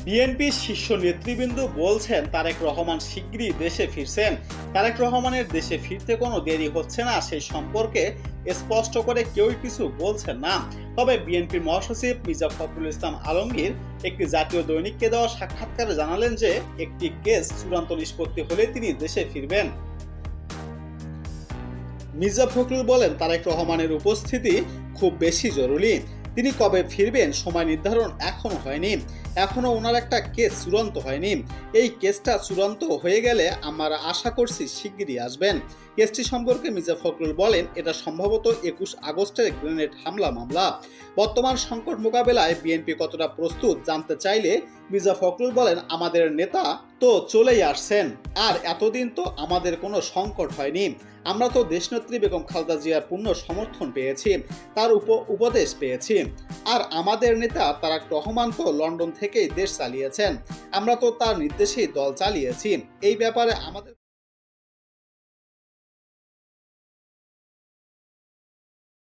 বিএনপির শীর্ষ নেতৃবৃন্দ বলছেন তারেক রহমান শিগগিরই দেশে ফিরছেন। তারেক রহমানের দেশে ফিরতে কোনো দেরি হচ্ছে না সেই সম্পর্কে স্পষ্ট করে কেউই কিছু বলছেন না। তবে বিএনপির মহাসচিব মির্জা ফখরুল ইসলাম আলমগীর একটি জাতীয় দৈনিককে দেওয়া সাক্ষাৎকারে জানালেন যে একটি কেস চূড়ান্ত নিষ্পত্তি হলে তিনি দেশে ফিরবেন। মির্জা ফখরুল বলেন তারেক রহমানের উপস্থিতি খুব বেশি জরুরি। তিনি কবে ফিরবেন সময় নির্ধারণ এখনো হয়নি। এখনো ওনার একটা কেস চূড়ান্ত হয়নি। এই কেসটা চূড়ান্ত হয়ে গেলে আমরা আশা করছি শিগগিরই আসবেন। কেসটি সম্পর্কে মির্জা ফখরুল বলেন এটা সম্ভবত 21 আগস্টের গ্রেনেড হামলা মামলা। বর্তমান সংকট মোকাবেলায় বিএনপি কতটা প্রস্তুত জানতে চাইলে মির্জা ফখরুল বলেন আমাদের নেতা তো চলেই আসছেন, আর এতদিন তো আমাদের কোনো সংকট হয়নি। আমরা তো দেশনেত্রী বেগম খালেদা জিয়ার পূর্ণ সমর্থন পেয়েছি, তার উপদেশ পেয়েছি। আর আমাদের নেতা তারেক রহমান তো লন্ডন থেকেই দেশ চালিয়েছেন, আমরা তো তার নির্দেশেই দল চালিয়েছি। এই ব্যাপারে আমাদের